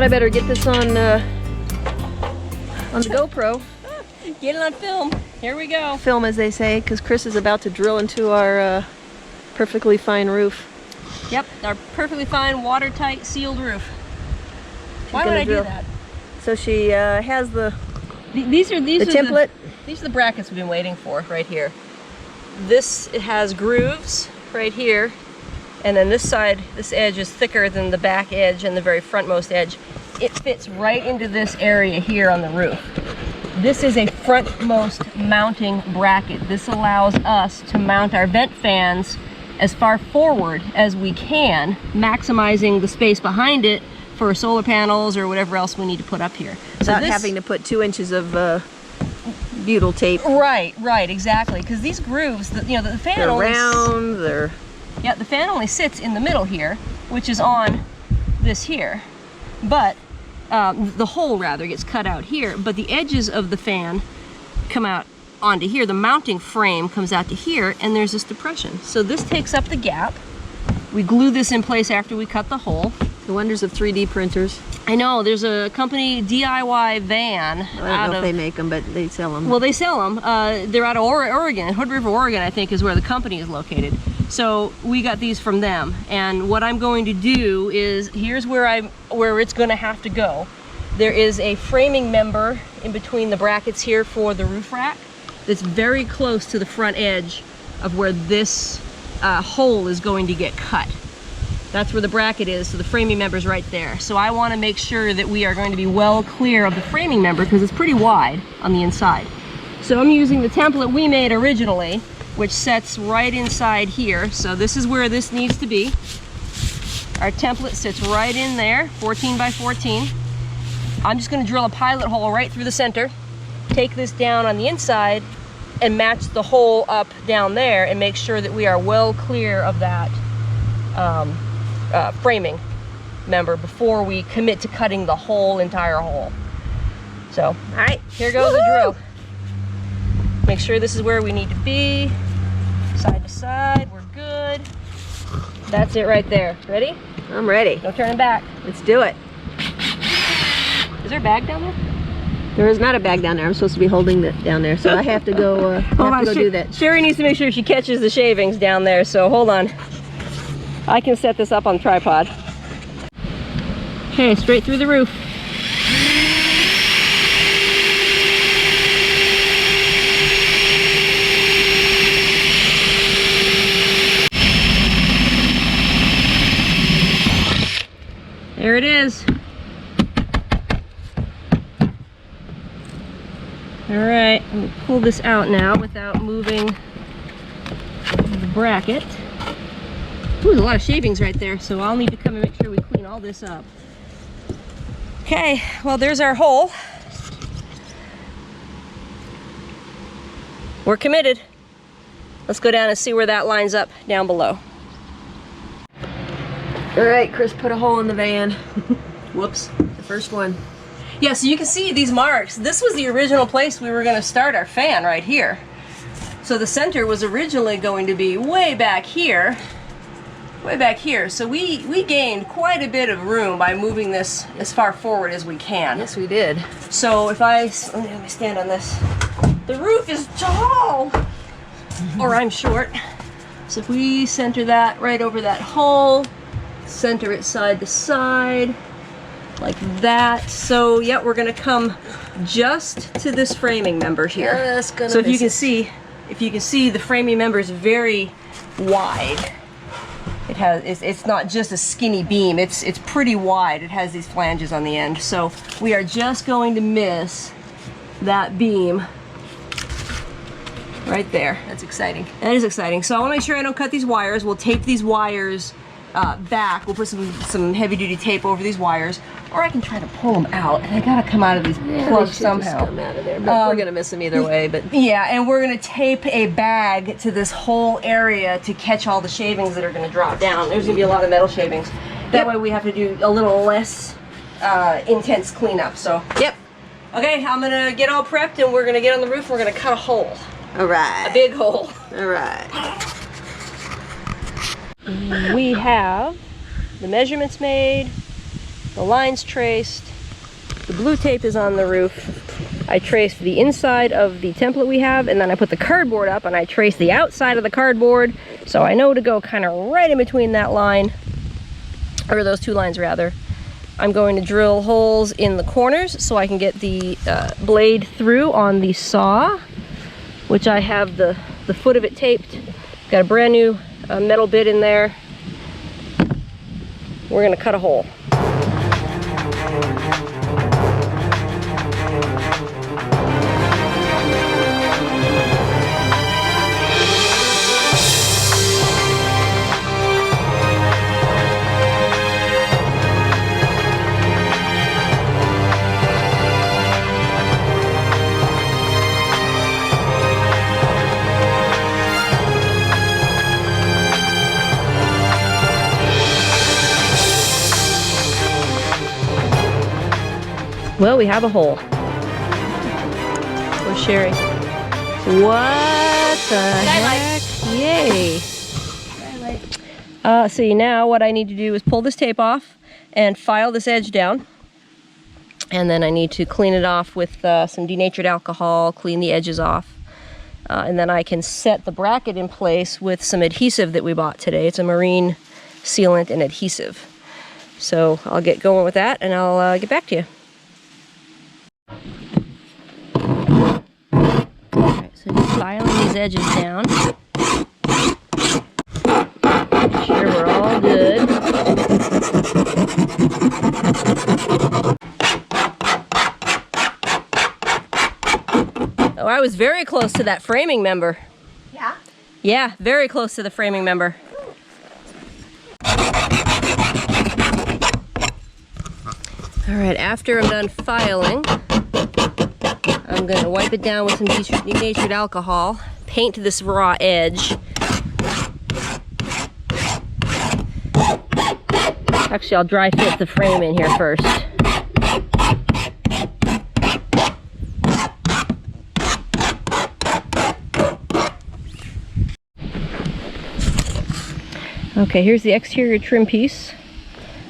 I better get this on the GoPro. Get it on film. Here we go. Film, as they say, because Chris is about to drill into our perfectly fine roof. Yep, our perfectly fine, watertight, sealed roof. Why would I do that? So she has the template. These are the brackets we've been waiting for right here. It has grooves right here, and then this side, this edge is thicker than the back edge and the very frontmost edge. It fits right into this area here on the roof. This is a frontmost mounting bracket. This allows us to mount our vent fans as far forward as we can, maximizing the space behind it for solar panels or whatever else we need to put up here. Without having to put 2 inches of butyl tape. Right, exactly. Because these grooves, the fan they're only round. Yeah, the fan only sits in the middle here, which is on this here. But the hole rather gets cut out here, but the edges of the fan come out onto here. The mounting frame comes out to here, and there's this depression. So this takes up the gap. We glue this in place after we cut the hole. The wonders of 3D printers. I know, there's a company, DIY Van. I don't know if they make them, but they sell them. Well, they sell them. They're out of Oregon. Hood River, Oregon, I think, is where the company is located. So we got these from them. And what I'm going to do is, here's where it's going to have to go. There is a framing member in between the brackets here for the roof rack that's very close to the front edge of where this hole is going to get cut. That's where the bracket is, so the framing member is right there. So I want to make sure that we are going to be well clear of the framing member because it's pretty wide on the inside. So I'm using the template we made originally, which sets right inside here. So this is where this needs to be. Our template sits right in there, 14 by 14. I'm just going to drill a pilot hole right through the center, take this down on the inside, and match the hole up down there and make sure that we are well clear of that framing member before we commit to cutting the whole entire hole. So, all right, here goes the drill. Make sure this is where we need to be. Side to side, we're good. That's it right there. Ready? I'm ready. No turning back. Let's do it. Is there a bag down there? There is not a bag down there. I'm supposed to be holding it down there, so I have to go, do that. Sherry needs to make sure she catches the shavings down there, so hold on. I can set this up on the tripod. Okay, straight through the roof. There it is. All right, I'm gonna pull this out now without moving the bracket. Ooh, there's a lot of shavings right there, so I'll need to come and make sure we clean all this up. Okay, well, there's our hole. We're committed. Let's go down and see where that lines up down below. All right, Chris put a hole in the van. Whoops, the first one. Yeah, so you can see these marks. This was the original place we were going to start our fan right here. So the center was originally going to be way back here. Way back here. So we gained quite a bit of room by moving this as far forward as we can. Yes, we did. So if let me stand on this. The roof is tall, or I'm short. So if we center that right over that hole, center it side to side, like that. So yeah, we're gonna come just to this framing member here. So if you can see, the framing member is very wide. It's not just a skinny beam. It's pretty wide. It has these flanges on the end. So we are just going to miss that beam right there. That's exciting. That is exciting. So I want to make sure I don't cut these wires. We'll tape these wires back. We'll put some heavy duty tape over these wires, or I can try to pull them out. And I gotta come out of these plugs somehow. Just come out of there, but we're gonna miss them either way. But yeah, and we're gonna tape a bag to this whole area to catch all the shavings that are gonna drop down. There's gonna be a lot of metal shavings. That way we have to do a little less intense cleanup. So yep. Okay, I'm gonna get all prepped and we're gonna get on the roof. We're gonna cut a hole. All right. A big hole. All right. We have the measurements made, The line's traced. The blue tape is on the roof. I traced the inside of the template we have, and then I put the cardboard up and I traced the outside of the cardboard. So I know to go kind of right in between that line, or those two lines rather. I'm going to drill holes in the corners so I can get the blade through on the saw, which I have the foot of it taped. Got a brand new metal bit in there. We're gonna cut a hole. Well, we have a hole. Where's Sherry? What the heck? Yay! See, now what I need to do is pull this tape off and file this edge down. And then I need to clean it off with some denatured alcohol, clean the edges off. And then I can set the bracket in place with some adhesive that we bought today. It's a marine sealant and adhesive. So I'll get going with that and I'll get back to you. Alright, so just filing these edges down. Make sure we're all good. Oh, I was very close to that framing member. Yeah? Yeah, very close to the framing member. Alright, after I'm done filing, I'm going to wipe it down with some denatured alcohol, paint this raw edge. Actually, I'll dry fit the frame in here first. Okay, here's the exterior trim piece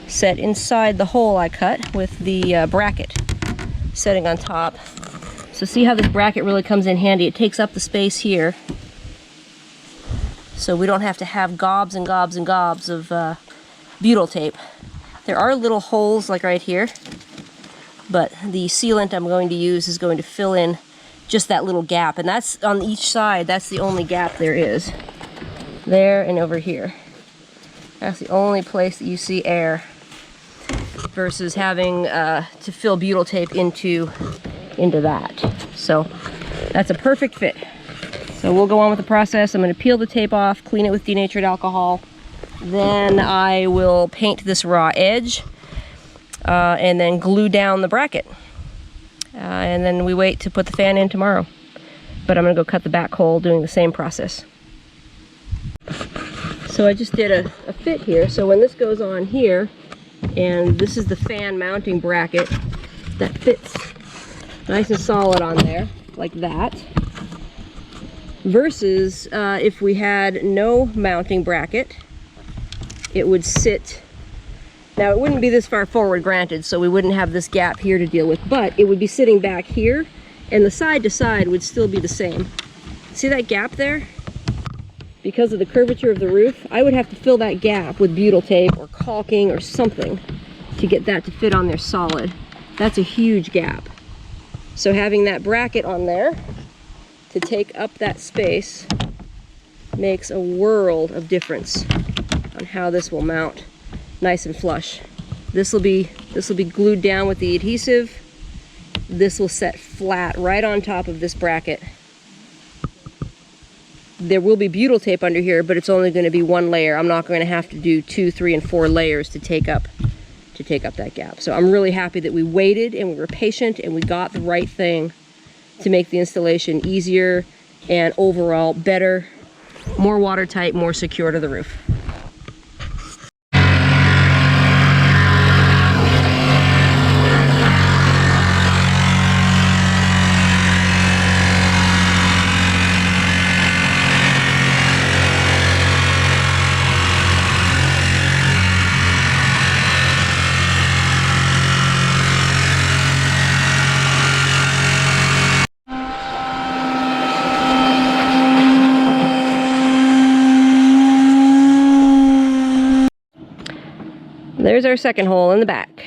set inside the hole I cut with the bracket setting on top. So see how this bracket really comes in handy. It takes up the space here, so we don't have to have gobs and gobs and gobs of butyl tape. There are little holes like right here, but the sealant I'm going to use is going to fill in just that little gap, and that's on each side. That's the only gap there is. There and over here. That's the only place that you see air, versus having to fill butyl tape into that. So that's a perfect fit. So we'll go on with the process. I'm going to peel the tape off, clean it with denatured alcohol. Then I will paint this raw edge and then glue down the bracket. And then we wait to put the fan in tomorrow. But I'm going to go cut the back hole doing the same process. So I just did a fit here. So when this goes on here, and this is the fan mounting bracket that fits nice and solid on there, like that. Versus if we had no mounting bracket, it would sit, now it wouldn't be this far forward granted, so we wouldn't have this gap here to deal with, but it would be sitting back here, and the side to side would still be the same. See that gap there? Because of the curvature of the roof, I would have to fill that gap with butyl tape or caulking or something to get that to fit on there solid. That's a huge gap. So having that bracket on there to take up that space makes a world of difference on how this will mount nice and flush. This will be glued down with the adhesive. This will set flat right on top of this bracket. There will be butyl tape under here, but it's only going to be one layer. I'm not going to have to do 2, 3, and 4 layers to take up that gap. So I'm really happy that we waited and we were patient and we got the right thing to make the installation easier and overall better, more watertight, more secure to the roof. there's our second hole in the back.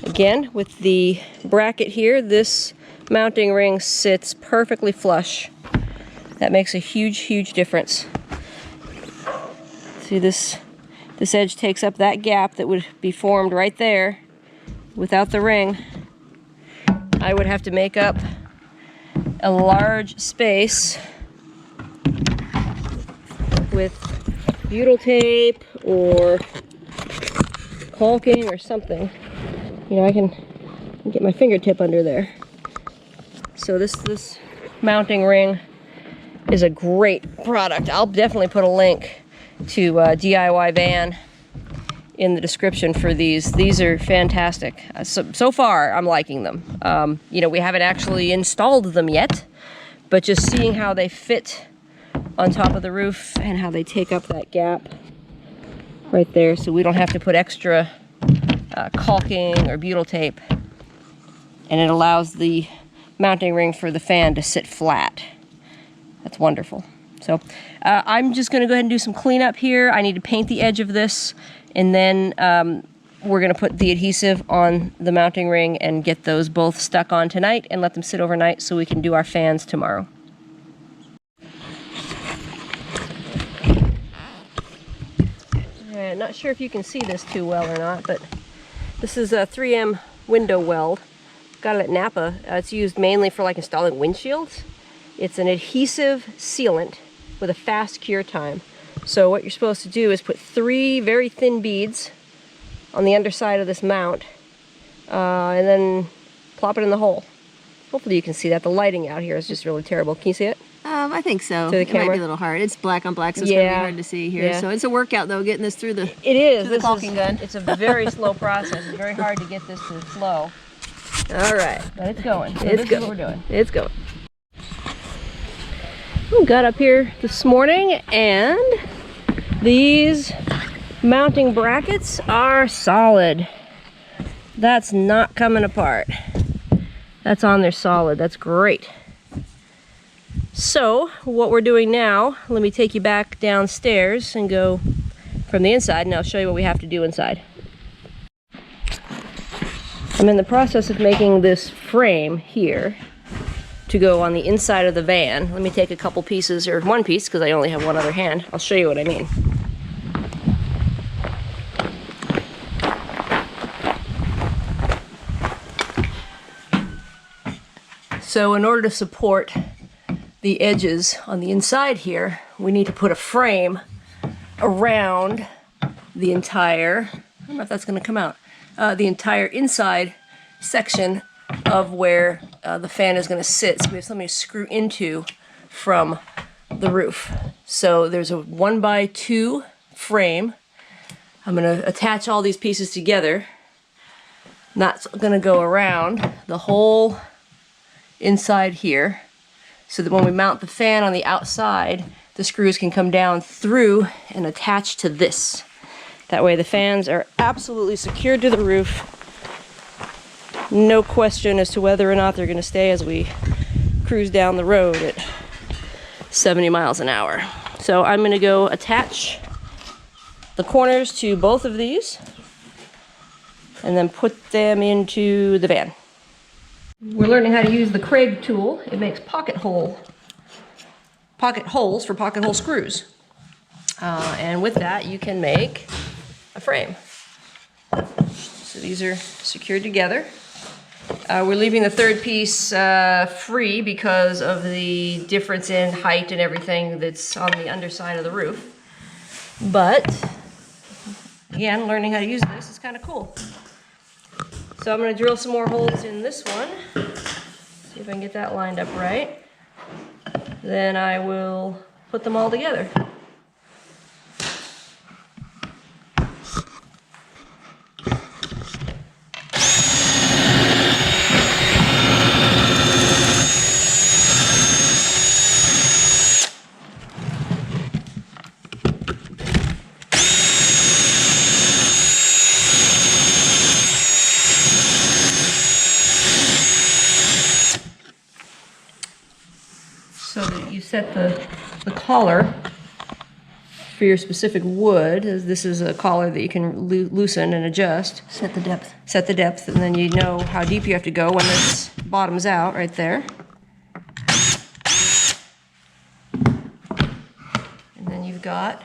Again, with the bracket here, this mounting ring sits perfectly flush. That makes a huge, huge difference. See, this edge takes up that gap that would be formed right there. Without the ring, I would have to make up a large space with butyl tape or caulking or something. You know, I can get my fingertip under there. So this mounting ring is a great product. I'll definitely put a link to DIY Van in the description for these. These are fantastic. So far, I'm liking them. You know, we haven't actually installed them yet, but just seeing how they fit on top of the roof and how they take up that gap right there, so we don't have to put extra caulking or butyl tape, and it allows the mounting ring for the fan to sit flat. That's wonderful. So I'm just going to go ahead and do some cleanup here. I need to paint the edge of this, and then we're going to put the adhesive on the mounting ring and get those both stuck on tonight and let them sit overnight so we can do our fans tomorrow. Not sure if you can see this too well or not, but this is a 3M Window Weld. Got it at Napa. It's used mainly for like installing windshields. It's an adhesive sealant with a fast cure time. So what you're supposed to do is put 3 very thin beads on the underside of this mount and then plop it in the hole. Hopefully you can see that. The lighting out here is just really terrible. Can you see it? I think so. To the it camera? might be a little hard. It's black on black, so it's going to be hard to see here. Yeah. So it's a workout, though, getting this through the It is. through the caulking gun. It's a very slow process. It's very hard to get this to flow. All right. But it's going. So It's this going. is what we're doing. It's going. We got up here this morning, and these mounting brackets are solid. That's not coming apart. That's on there solid. That's great. So what we're doing now, let me take you back downstairs and go from the inside, and I'll show you what we have to do inside. I'm in the process of making this frame here to go on the inside of the van. Let me take a couple pieces, or one piece, because I only have one other hand. I'll show you what I mean. So in order to support the edges on the inside here, we need to put a frame around the entire, I don't know if that's going to come out, the entire inside section of where the fan is going to sit. So we have something to screw into from the roof. So there's a 1x2 frame. I'm going to attach all these pieces together. And that's going to go around the whole inside here, so that when we mount the fan on the outside, the screws can come down through and attach to this. That way the fans are absolutely secured to the roof. No question as to whether or not they're going to stay as we cruise down the road at 70 miles an hour. So I'm going to go attach the corners to both of these and then put them into the van. We're learning how to use the Craig tool. It makes pocket holes for pocket hole screws. And with that, you can make a frame. So these are secured together. We're leaving the third piece free because of the difference in height and everything that's on the underside of the roof. But, again, learning how to use this is kind of cool. So I'm going to drill some more holes in this one. See if I can get that lined up right. Then I will put them all together. So that you set the collar for your specific wood. This is a collar that you can loosen and adjust. Set the depth. Set the depth, and then you know how deep you have to go when this bottoms out right there. And then you've got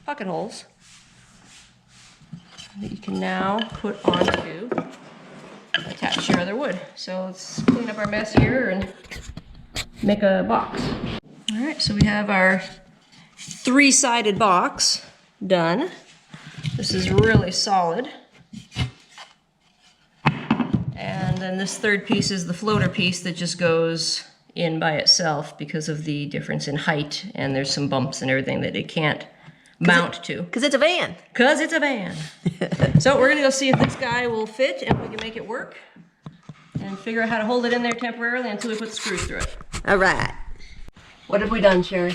pocket holes that you can now put onto attach your other wood. So let's clean up our mess here and make a box. All right, so we have our 3-sided box done. This is really solid. And then this third piece is the floater piece that just goes in by itself because of the difference in height, and there's some bumps and everything that it can't mount to. Because it's a van. Because it's a van. So we're gonna go see if this guy will fit and we can make it work and figure out how to hold it in there temporarily until we put the screws through it. All right. What have we done, Sherry?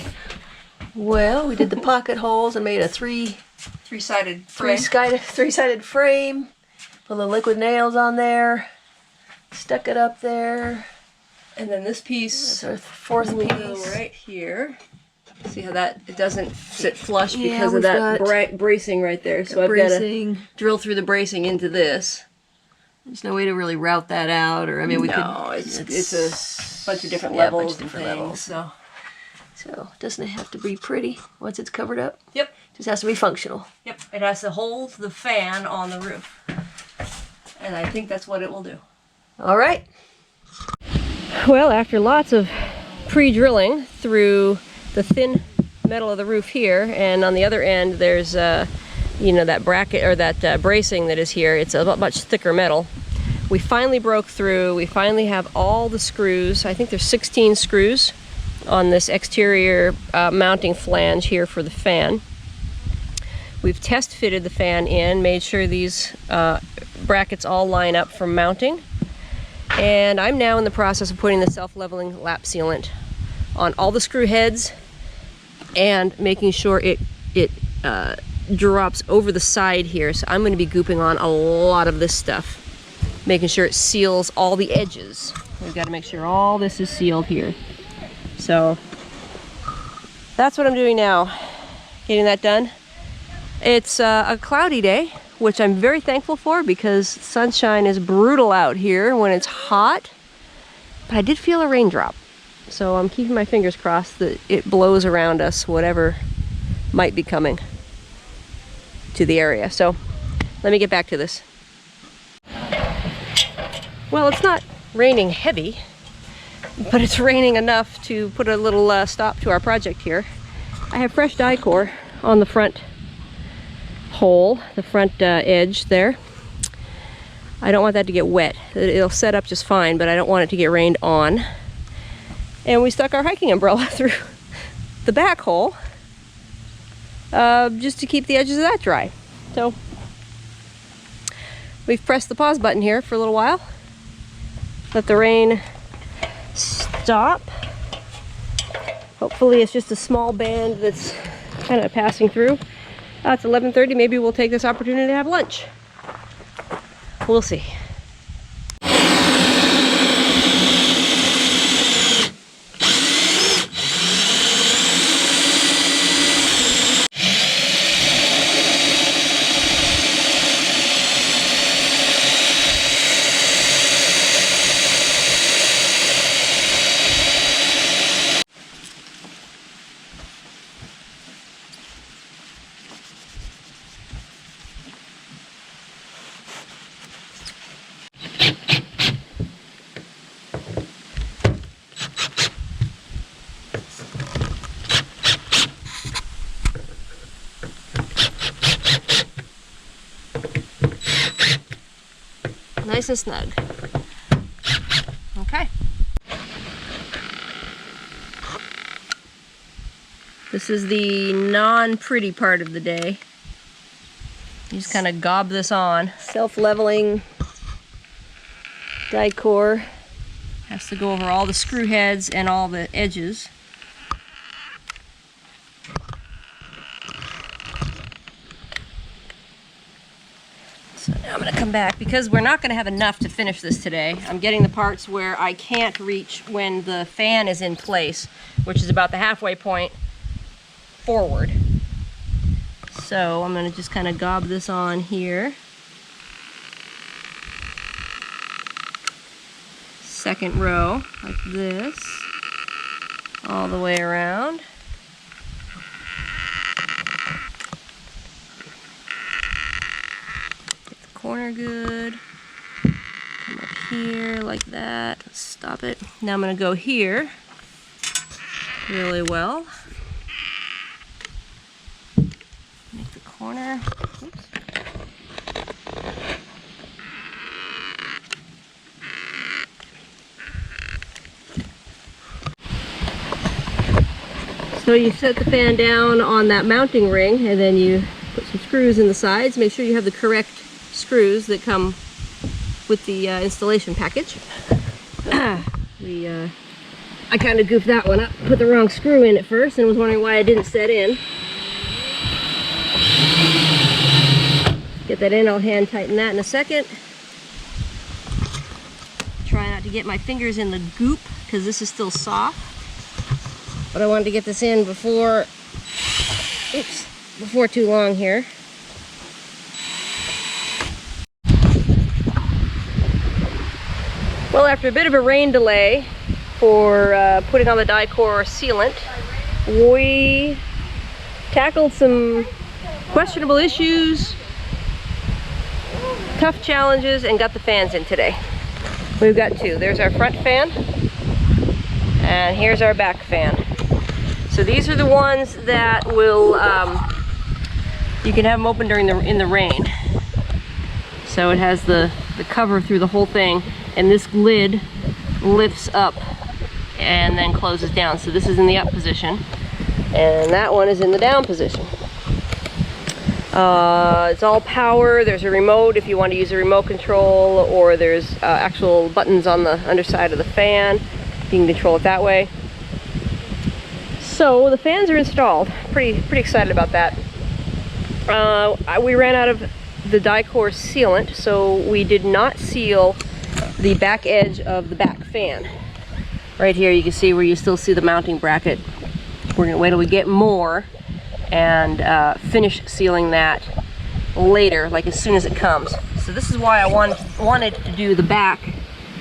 Well, we did the pocket holes and made a three-sided frame. Three-sided frame. Put the liquid nails on there. Stuck it up there. And then this piece, that's our fourth piece. Go right here. See how that, it doesn't sit flush because of that bracing right there. So I've got to drill through the bracing into this. There's no way to really route that out, or I mean, we could. No, it's a bunch of different levels and things. So doesn't it have to be pretty once it's covered up? Yep. Just has to be functional. Yep. It has to hold the fan on the roof, and I think that's what it will do. All right. Well, after lots of pre-drilling through the thin metal of the roof here, and on the other end there's you know, that bracket or that bracing that is here. It's a much thicker metal. We finally broke through. We finally have all the screws. I think there's 16 screws on this exterior mounting flange here for the fan. We've test fitted the fan in, made sure these brackets all line up for mounting. And I'm now in the process of putting the self-leveling lap sealant on all the screw heads and making sure it drops over the side here. So I'm going to be gooping on a lot of this stuff, making sure it seals all the edges. We've got to make sure all this is sealed here. So that's what I'm doing now, getting that done. It's a cloudy day, which I'm very thankful for because sunshine is brutal out here when it's hot, but I did feel a raindrop. So I'm keeping my fingers crossed that it blows around us, whatever might be coming to the area. So let me get back to this. Well, it's not raining heavy, but it's raining enough to put a little stop to our project here. I have fresh die core on the front hole, the front edge there. I don't want that to get wet. It'll set up just fine, but I don't want it to get rained on. And we stuck our hiking umbrella through the back hole just to keep the edges of that dry. So we've pressed the pause button here for a little while. Let the rain stop. Hopefully it's just a small band that's kind of passing through. It's 11:30. Maybe we'll take this opportunity to have lunch. We'll see. Nice and snug. Okay. This is the non-pretty part of the day. You just kind of gob this on. Self-leveling die core. Has to go over all the screw heads and all the edges. So now I'm going to come back because we're not going to have enough to finish this today. I'm getting the parts where I can't reach when the fan is in place, which is about the halfway point. forward. So I'm gonna just kind of gob this on here. Second row, like this, all the way around. Get the corner good. Come up here like that. Stop it. Now I'm gonna go here really well. Make the corner. Oops. So you set the fan down on that mounting ring, and then you put some screws in the sides. Make sure you have the correct screws that come with the installation package. I kind of goofed that one up, put the wrong screw in at first, and was wondering why it didn't set in. Get that in, I'll hand tighten that in a second. Try not to get my fingers in the goop, because this is still soft. But I wanted to get this in before too long here. Well, after a bit of a rain delay for putting on the die-core sealant, we tackled some questionable issues, tough challenges, and got the fans in today. We've got two. There's our front fan, and here's our back fan. So these are the ones that will, you can have them open in the rain. So it has the cover through the whole thing, and this lid lifts up and then closes down. So this is in the up position, and that one is in the down position. It's all power. There's a remote if you want to use a remote control, or there's actual buttons on the underside of the fan. You can control it that way. So the fans are installed. Pretty excited about that. We ran out of the die-core sealant, so we did not seal the back edge of the back fan. Right here you can see where you still see the mounting bracket. We're gonna wait till we get more and finish sealing that later, like as soon as it comes. So this is why I wanted to do the back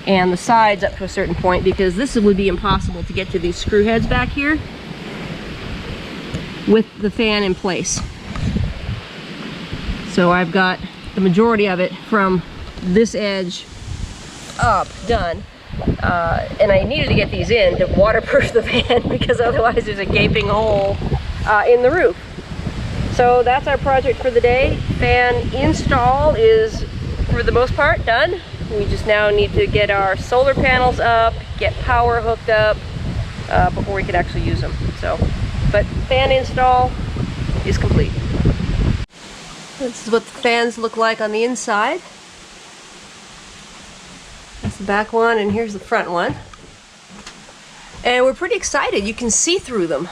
and the sides up to a certain point, because this would be impossible to get to these screw heads back here with the fan in place. So I've got the majority of it from this edge up done, and I needed to get these in to waterproof the fan, because otherwise there's a gaping hole in the roof. So that's our project for the day. Fan install is, for the most part, done. We just now need to get our solar panels up, get power hooked up before we can actually use them. So, but fan install is complete. This is what the fans look like on the inside. That's the back one, and here's the front one. And we're pretty excited. You can see through them.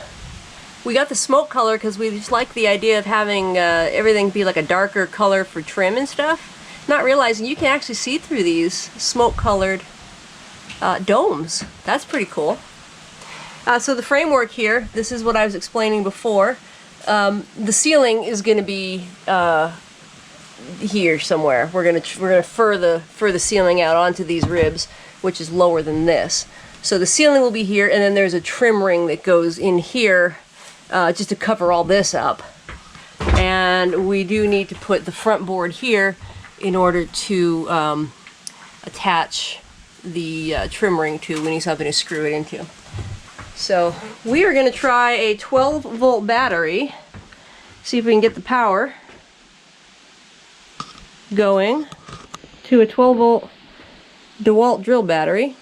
We got the smoke color because we just like the idea of having everything be like a darker color for trim and stuff. Not realizing you can actually see through these smoke-colored domes. That's pretty cool. So the framework here, this is what I was explaining before. The ceiling is going to be here somewhere. We're gonna fur the ceiling out onto these ribs, which is lower than this. So the ceiling will be here, and then there's a trim ring that goes in here just to cover all this up. And we do need to put the front board here in order to attach the trim ring to. We need something to screw it into. So we are going to try a 12-volt battery, see if we can get the power going to a 12-volt Dewalt drill battery.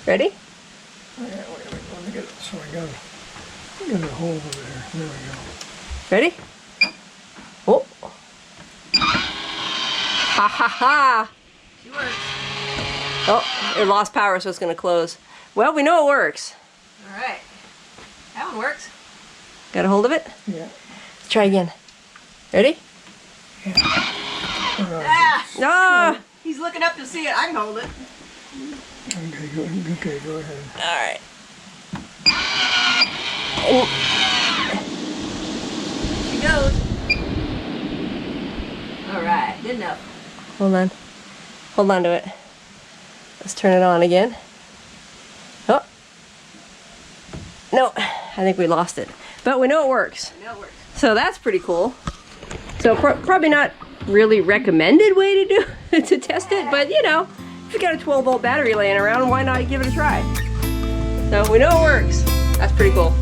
Ready? Oh, yeah, wait, let me get it. So I got a hole over there. There we go. Ready? Oh! Ha ha ha! She works. Oh, it lost power, so it's going to close. Well, we know it works. All right. That one works. Got a hold of it? Yeah. Let's try again. Ready? Yeah. Ah! Ah! He's looking up to see it. I can hold it. Okay, go ahead. All right. She goes. All right, good enough. Hold on. Hold on to it. Let's turn it on again. Oh. No, I think we lost it. But we know it works. I know it works. So that's pretty cool. So probably not really recommended way to do to test it, but you know, if you got a 12-volt battery laying around, why not give it a try? So we know it works. That's pretty cool.